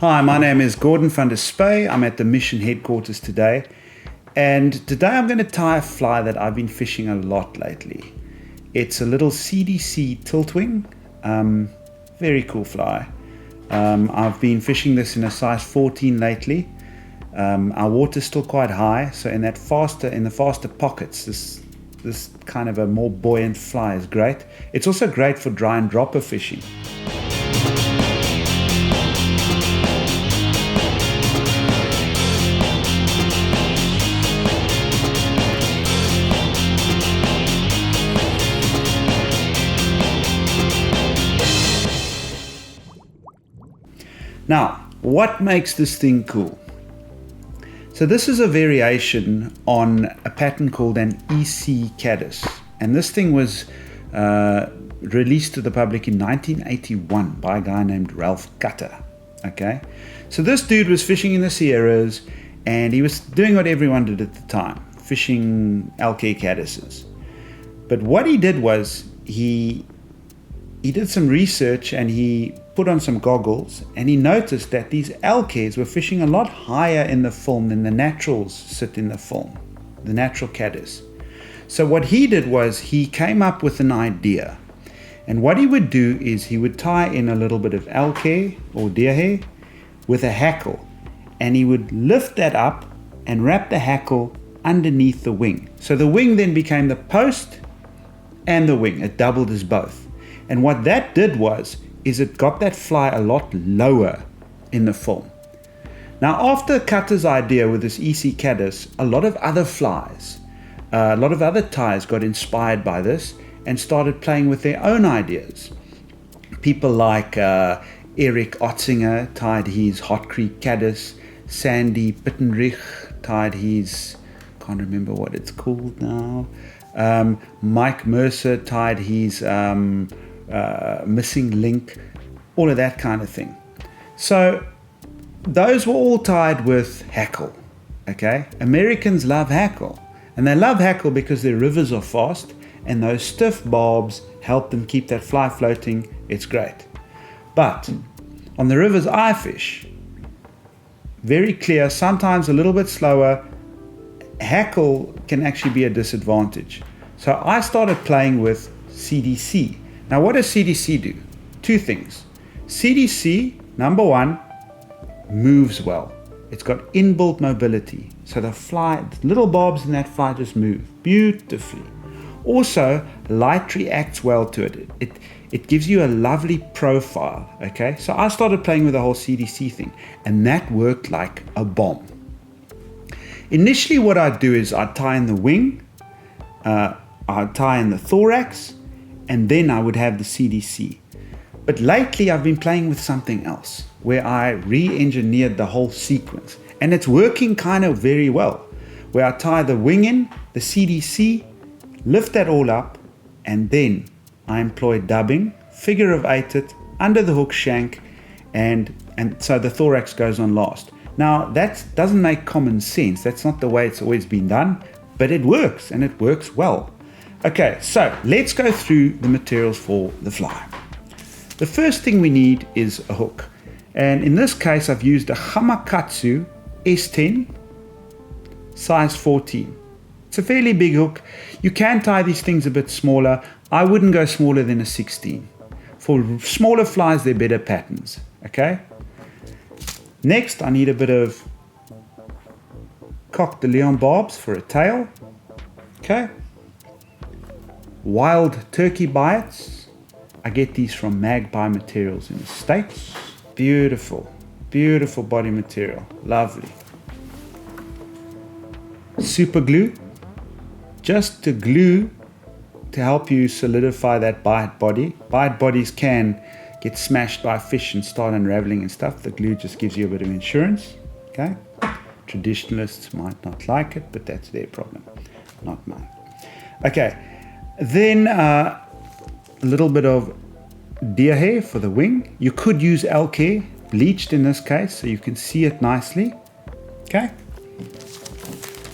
Hi, my name is Gordon van der Spuy. I'm at the mission headquarters today. And today I'm going to tie a fly that I've been fishing a lot lately. It's a little CDC Tiltwing. Very cool fly. I've been fishing this in a size 14 lately. Our water's still quite high, so in the faster pockets, this kind of a more buoyant fly is great. It's also great for dry and dropper fishing. Now, what makes this thing cool? So this is a variation on a pattern called an EC Caddis. And this thing was released to the public in 1981 by a guy named Ralph Cutter. Okay, so this dude was fishing in the Sierras and he was doing what everyone did at the time, fishing LK caddises. But what he did was he did some research and he put on some goggles and he noticed that these LKs were fishing a lot higher in the film than the naturals sit in the film, the natural caddis. So what he did was he came up with an idea, and what he would do is he would tie in a little bit of LK or deer hair with a hackle, and he would lift that up and wrap the hackle underneath the wing. So the wing then became the post and the wing. It doubled as both. And what that did was it got that fly a lot lower in the film. Now, after Cutter's idea with this EC Caddis, a lot of other flies, a lot of other ties got inspired by this and started playing with their own ideas. People like Eric Otzinger tied his Hot Creek Caddis, Sandy Pittenrich tied his, can't remember what it's called now, Mike Mercer tied his missing link, all of that kind of thing. So those were all tied with hackle. Okay, Americans love hackle, and they love hackle because their rivers are fast and those stiff barbs help them keep that fly floating. It's great. But on the rivers I fish, very clear, sometimes a little bit slower, hackle can actually be a disadvantage. So I started playing with CDC. Now, what does CDC do? Two things. CDC, number one, moves well. It's got inbuilt mobility. So the little barbs in that fly just move beautifully. Also, light reacts well to it. It gives you a lovely profile, okay? So I started playing with the whole CDC thing, and that worked like a bomb. Initially, what I'd do is I'd tie in the wing, I'd tie in the thorax, and then I would have the CDC. But lately I've been playing with something else where I re-engineered the whole sequence, and it's working kind of very well, where I tie the wing in, the CDC, lift that all up, and then I employ dubbing, figure of eight it, under the hook shank, and so the thorax goes on last. Now that doesn't make common sense, that's not the way it's always been done, but it works, and it works well. Okay, so let's go through the materials for the fly. The first thing we need is a hook. And in this case, I've used a Gamakatsu S10, size 14. It's a fairly big hook. You can tie these things a bit smaller. I wouldn't go smaller than a 16. For smaller flies, they're better patterns, okay? Next, I need a bit of Coq de Leon barbs for a tail, okay? Wild turkey biots. I get these from Magpie Materials in the States. Beautiful, beautiful body material, lovely. Super glue, just to glue to help you solidify that bite body. Bite bodies can get smashed by fish and start unraveling and stuff. The glue just gives you a bit of insurance, okay? Traditionalists might not like it, but that's their problem, not mine. Okay. Then a little bit of deer hair for the wing. You could use elk hair, bleached in this case, so you can see it nicely. Okay.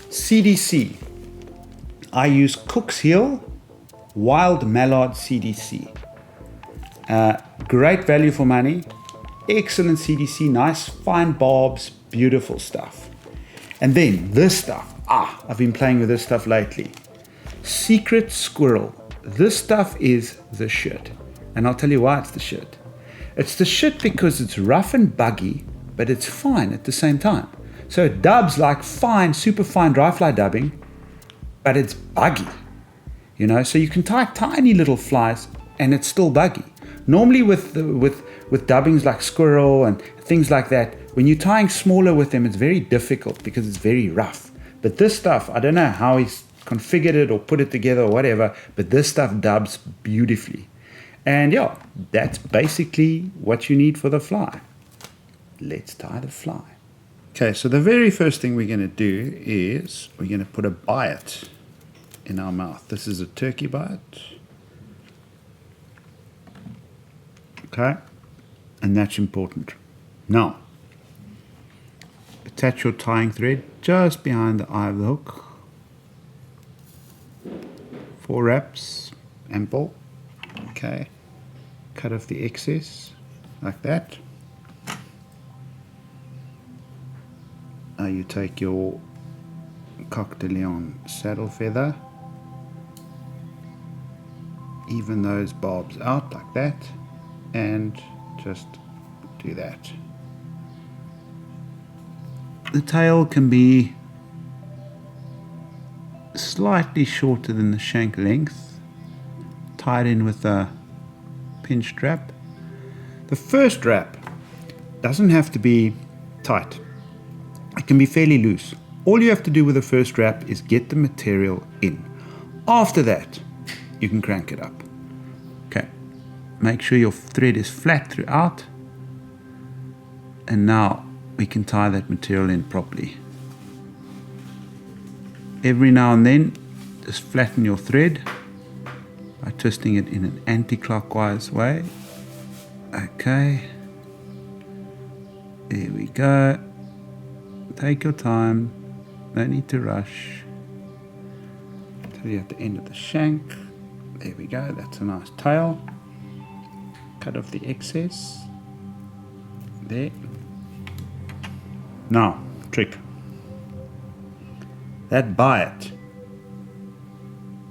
CDC. I use Cook's Heel Wild Mallard CDC. Great value for money. Excellent CDC, nice fine barbs, beautiful stuff. And then this stuff, I've been playing with this stuff lately. Secret squirrel. This stuff is the shit. And I'll tell you why it's the shit. It's the shit because it's rough and buggy, but it's fine at the same time. So it dubs like fine, super fine dry fly dubbing, but it's buggy. You know, so you can tie tiny little flies and it's still buggy. Normally with dubbings like squirrel and things like that, when you're tying smaller with them, it's very difficult because it's very rough. But this stuff, I don't know how he's configured it or put it together or whatever, but this stuff dubs beautifully. And yeah, that's basically what you need for the fly. Let's tie the fly. Okay, so the very first thing we're going to do is we're going to put a biot in our mouth. This is a turkey biot. Okay, and that's important. Now, attach your tying thread just behind the eye of the hook. 4 wraps, ample. Okay, cut off the excess like that. Now you take your Coq de Leon saddle feather, even those barbs out like that, and just do that. The tail can be slightly shorter than the shank length, tied in with a pinched wrap. The first wrap doesn't have to be tight. It can be fairly loose. All you have to do with the first wrap is get the material in. After that, you can crank it up. Okay, make sure your thread is flat throughout. And now we can tie that material in properly. Every now and then, just flatten your thread by twisting it in an anti-clockwise way. Okay, there we go. Take your time, no need to rush. Till you're at the end of the shank. There we go, that's a nice tail. Cut off the excess. There. Now, trick. That biot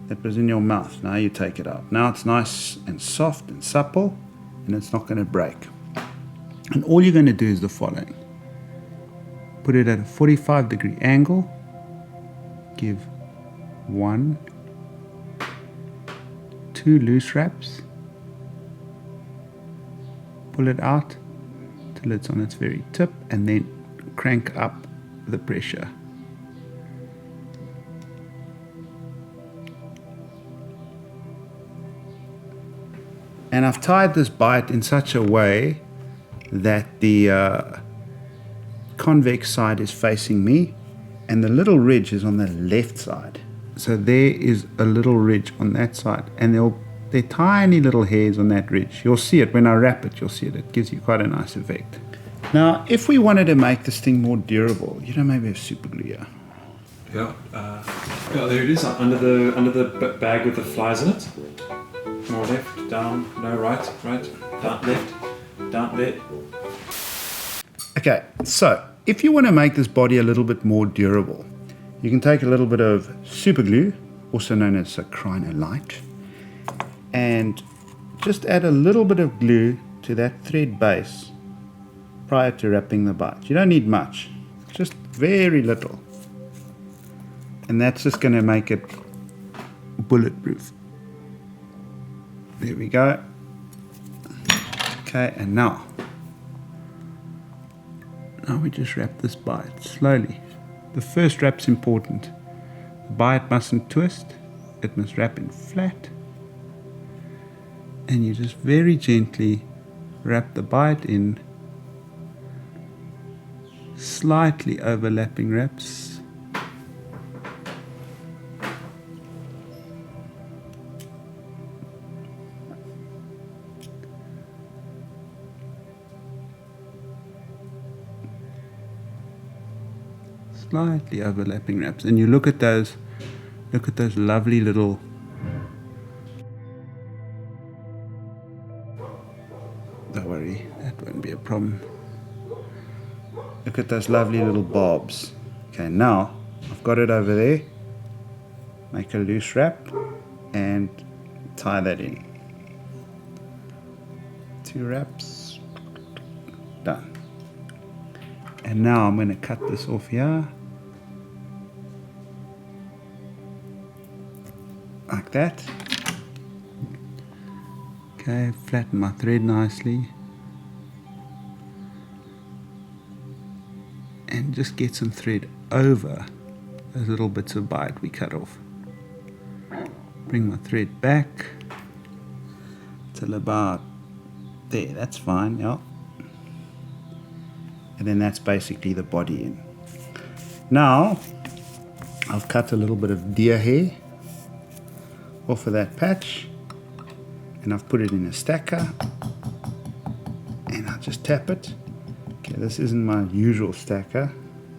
that was in your mouth, now you take it out. Now it's nice and soft and supple, and it's not going to break. And all you're going to do is the following. Put it at a 45-degree angle. Give 1, 2 loose wraps. Pull it out till it's on its very tip, and then crank up the pressure. And I've tied this biot in such a way that the convex side is facing me and the little ridge is on the left side. So there is a little ridge on that side, and they're tiny little hairs on that ridge. You'll see it when I wrap it, you'll see it. It gives you quite a nice effect. Now, if we wanted to make this thing more durable, you know, maybe have super glue here. Yeah, there it is, under the bag with the flies in it. More left, down, no, right, down, left, down, there. Okay, so if you want to make this body a little bit more durable, you can take a little bit of super glue, also known as acrylonite, and just add a little bit of glue to that thread base prior to wrapping the biot. You don't need much, just very little. And that's just going to make it bulletproof. There we go. Okay, and now we just wrap this biot slowly. The first wrap's important. The biot mustn't twist, it must wrap in flat. And you just very gently wrap the biot in, slightly overlapping wraps. Slightly overlapping wraps, and you look at those lovely little don't worry, that won't be a problem. problem. Look at those lovely little barbs. Okay, now I've got it over there. Make a loose wrap and tie that in. 2 wraps. Done. And now I'm going to cut this off here. Like that. Okay, flatten my thread nicely. And just get some thread over those little bits of bite we cut off. Bring my thread back till about there, that's fine, yeah. And then that's basically the body in. Now, I've cut a little bit of deer hair off of that patch, and I've put it in a stacker, and I'll just tap it. Okay, this isn't my usual stacker,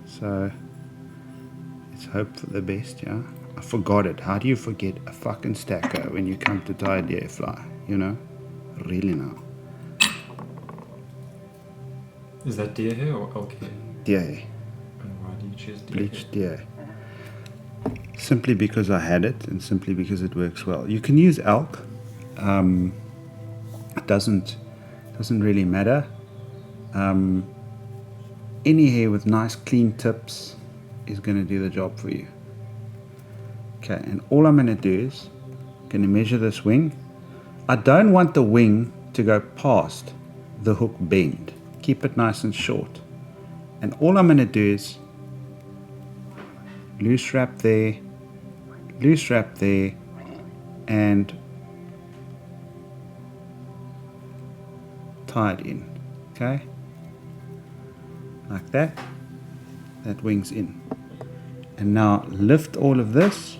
so let's hope for the best, yeah. I forgot it. How do you forget a fucking stacker when you come to tie a deer fly, you know? Really now. Is that deer hair or elk hair? Deer hair. And why do you choose deer Bleached hair? deer. Simply because I had it, and simply because it works well. You can use elk. It doesn't really matter. Any hair with nice clean tips is going to do the job for you. Okay, and all I'm going to do is I'm going to measure this wing. I don't want the wing to go past the hook bend. Keep it nice and short. And all I'm going to do is loose wrap there, and tie it in. Okay, like that. That wing's in. And now lift all of this.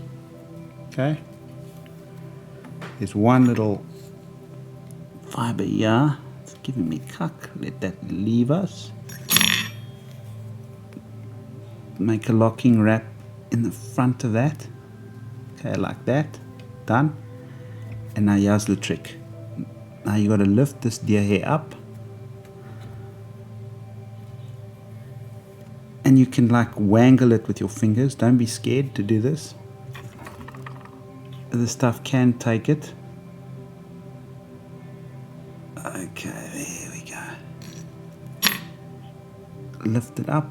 Okay, there's one little fiber here. It's giving me cuck. Let that leave us. Make a locking wrap in the front of that. Okay, like that. Done. And now here's the trick. Now you got to lift this deer hair up, and you can like wangle it with your fingers. Don't be scared to do this. The stuff can take it. Okay, there we go. Lift it up,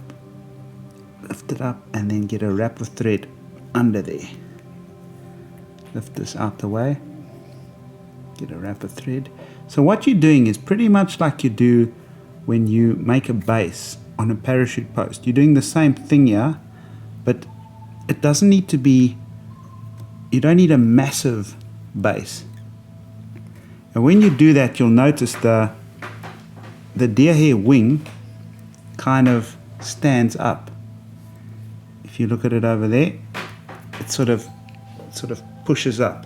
and then get a wrap of thread under there. Lift this out the way. Get a wrap of thread. So what you're doing is pretty much like you do when you make a base on a parachute post. You're doing the same thing here, but it doesn't need to be, you don't need a massive base. And when you do that, you'll notice the deer hair wing kind of stands up. If you look at it over there, it sort of pushes up.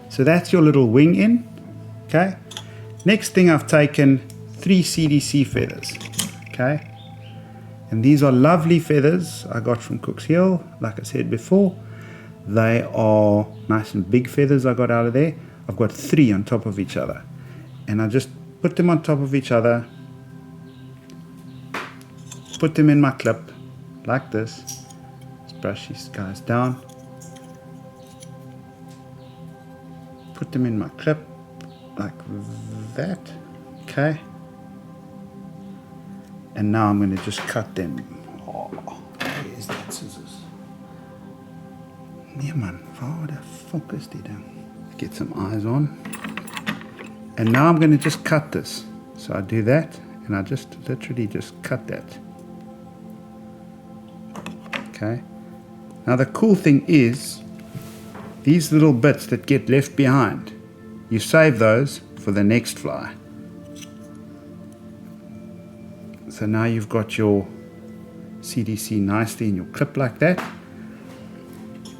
So that's your little wing in. Okay. Next thing, I've taken 3 CDC feathers. Okay. And these are lovely feathers I got from Cook's Hill. Like I said before, they are nice and big feathers I got out of there. I've got 3 on top of each other, and I just put them on top of each other, put them in my clip like this. Let's brush these guys down, put them in my clip like that. Okay, and now I'm going to just cut them. Oh, where's that scissors? Yeah man, waar the fuck is die ding? Get some eyes on. And now I'm going to just cut this. So I do that, and I just literally just cut that. Okay. Now the cool thing is, these little bits that get left behind, you save those for the next fly. So now you've got your CDC nicely in your clip like that.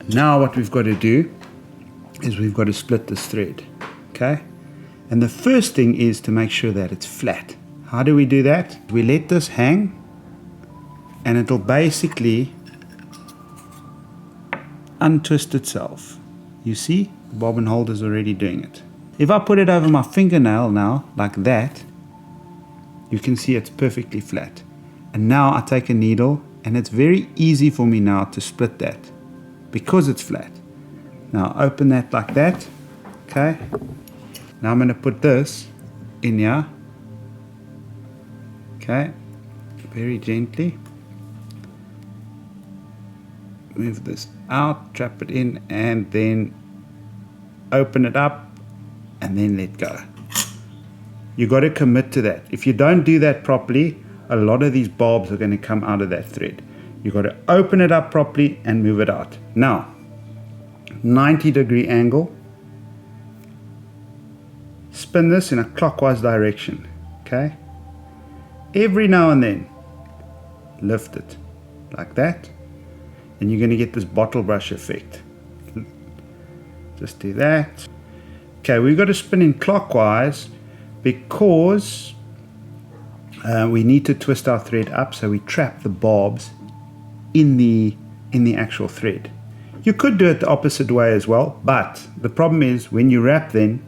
Now what we've got to do is we've got to split this thread. Okay, and the first thing is to make sure that it's flat. How do we do that? We let this hang, and it'll basically untwist itself. You see, the bobbin holder's already doing it. If I put it over my fingernail now like that, you can see it's perfectly flat. And now I take a needle, and it's very easy for me now to split that because it's flat. Now open that like that. Okay. Now I'm going to put this in here. Okay. Very gently. Move this out, trap it in, and then open it up, and then let go. You got to commit to that. If you don't do that properly, a lot of these barbs are going to come out of that thread. You got to open it up properly and move it out. Now, 90-degree angle. Spin this in a clockwise direction. Okay. Every now and then, lift it like that, and you're going to get this bottle brush effect. Just do that. Okay, we've got to spin in clockwise because we need to twist our thread up so we trap the barbs in the actual thread. You could do it the opposite way as well, but the problem is when you wrap, then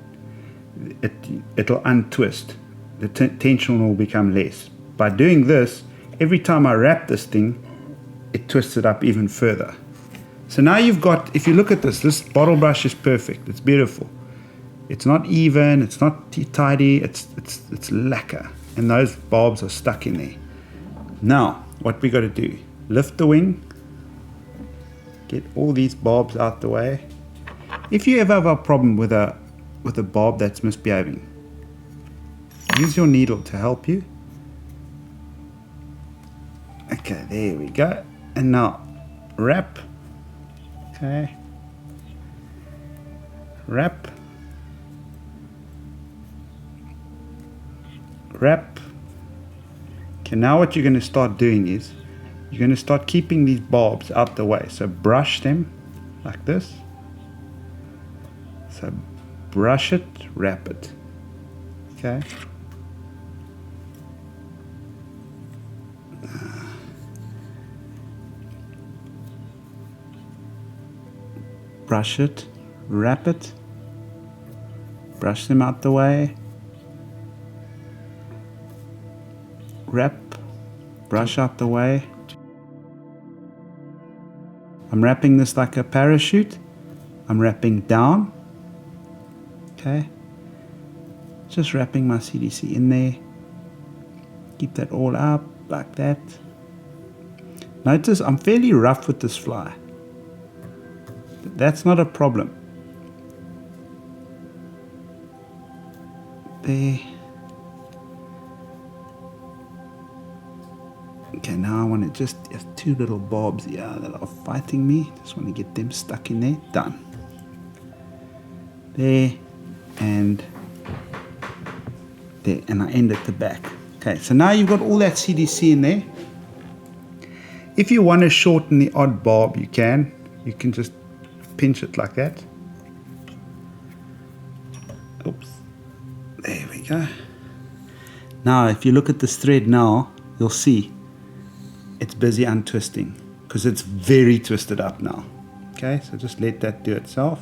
it'll untwist. The tension will become less. By doing this, every time I wrap this thing, it twists it up even further. So now you've got, if you look at this bottle brush is perfect. It's beautiful. It's not even, it's not tidy, it's lacquer. And those barbs are stuck in there. Now, what we got to do, lift the wing, get all these barbs out the way. If you ever have a problem with a barb that's misbehaving, use your needle to help you. Okay, there we go. And now, wrap. Okay. Wrap. Wrap. Okay, now what you're going to start doing is you're going to start keeping these barbs out the way. So brush them like this. So brush it, wrap it. Okay. Brush it, wrap it, brush them out the way, wrap, brush out the way. I'm wrapping this like a parachute. I'm wrapping down. Okay. Just wrapping my CDC in there. Keep that all up like that. Notice I'm fairly rough with this fly. That's not a problem. There. Okay, now I want to just have two little barbs here that are fighting me. Just want to get them stuck in there. Done. There and there, and I end at the back. Okay, so now you've got all that CDC in there. If you want to shorten the odd barb, you can. You can just pinch it like that. Oops. There we go. Now, if you look at this thread now, you'll see it's busy untwisting because it's very twisted up now. Okay, so just let that do itself.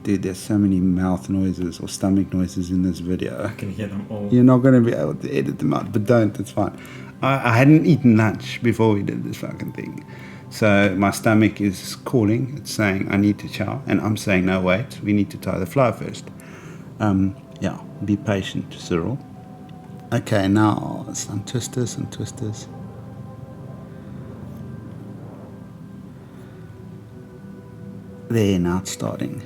Dude, there's so many mouth noises or stomach noises in this video. I can hear them all. You're not going to be able to edit them out, but don't, it's fine. I hadn't eaten lunch before we did this fucking thing. So my stomach is calling, it's saying I need to chow, and I'm saying no, wait, we need to tie the fly first. Yeah, be patient, Cyril. Okay, now let's untwist this, untwist this. There, now it's starting.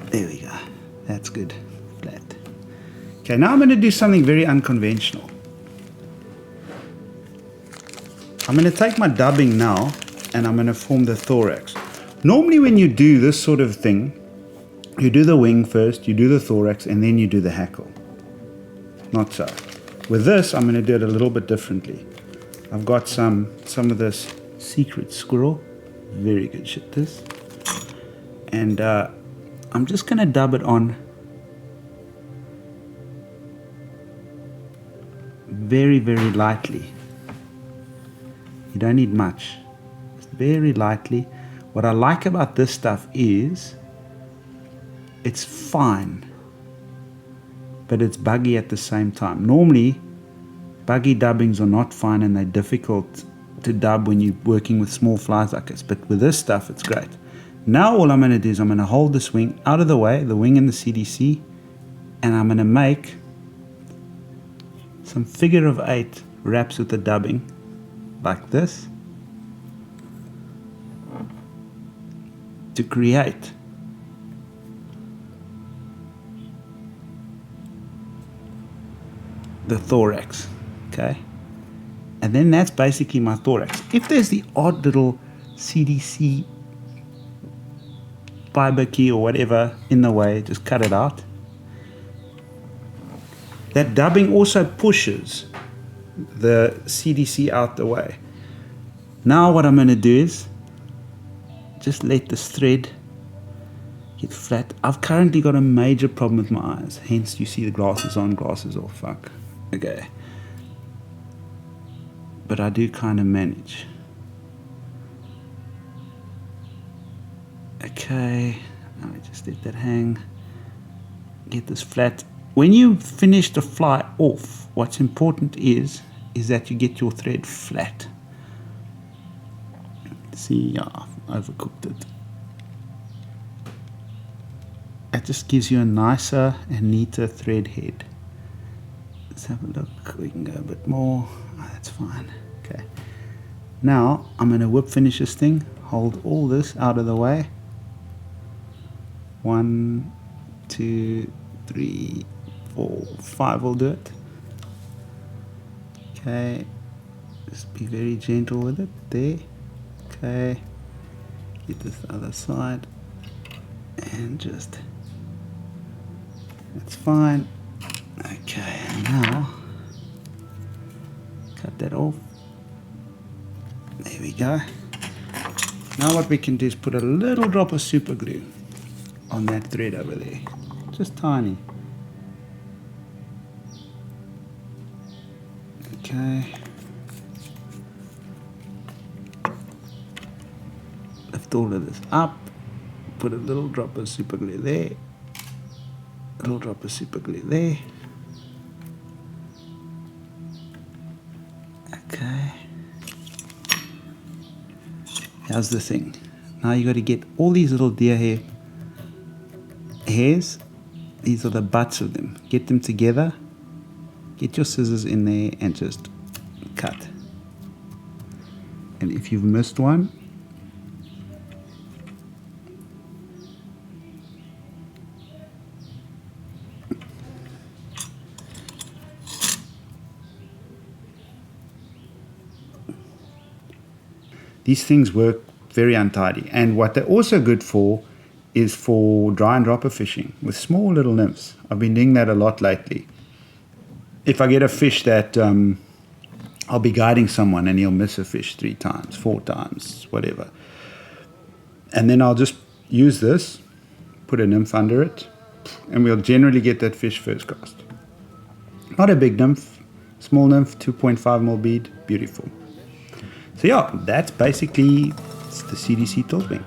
There we go. That's good. Flat. Okay, now I'm going to do something very unconventional. I'm going to take my dubbing now and I'm going to form the thorax. Normally when you do this sort of thing, you do the wing first, you do the thorax, and then you do the hackle. Not so. With this, I'm going to do it a little bit differently. I've got some of this secret squirrel. Very good shit, this. And I'm just going to dub it on very, very lightly. You don't need much. Just very lightly. What I like about this stuff is it's fine, but it's buggy at the same time. Normally, buggy dubbings are not fine and they're difficult to dub when you're working with small flies like this, but with this stuff, it's great. Now all I'm going to do is I'm going to hold this wing out of the way, the wing and the CDC, and I'm going to make some figure of 8 wraps with the dubbing, like this, to create the thorax, okay? And then that's basically my thorax. If there's the odd little CDC fiber key or whatever in the way, just cut it out. That dubbing also pushes the CDC out the way. Now what I'm going to do is just let this thread get flat. I've currently got a major problem with my eyes, hence you see the glasses on, glasses off. Fuck. Okay. But I do kind of manage. Okay, now I just let that hang. Get this flat. When you finish the fly off, what's important is that you get your thread flat. See, yeah, I've overcooked it. It just gives you a nicer and neater thread head. Let's have a look. We can go a bit more. Oh, that's fine. Okay. Now I'm going to whip finish this thing. Hold all this out of the way. 1, 2, 3, 4, 5 will do it. Okay. Just be very gentle with it. There. Okay. Get this other side. And just. That's fine. Okay. Now. Cut that off. There we go. Now what we can do is put a little drop of super glue on that thread over there. Just tiny. Okay. Lift all of this up. Put a little drop of super glue there. A little drop of super glue there. Okay. How's the thing? Now you got to get all these little deer hairs. These are the butts of them. Get them together. Get your scissors in there and just cut. And if you've missed one, these things work very untidy. And what they're also good for is for dry and dropper fishing with small little nymphs. I've been doing that a lot lately. If I get a fish that I'll be guiding someone and he'll miss a fish 3 times, 4 times, whatever. And then I'll just use this, put a nymph under it, and we'll generally get that fish first cast. Not a big nymph, small nymph, 2.5 mm bead, beautiful. So yeah, that's basically the CDC Tiltwing.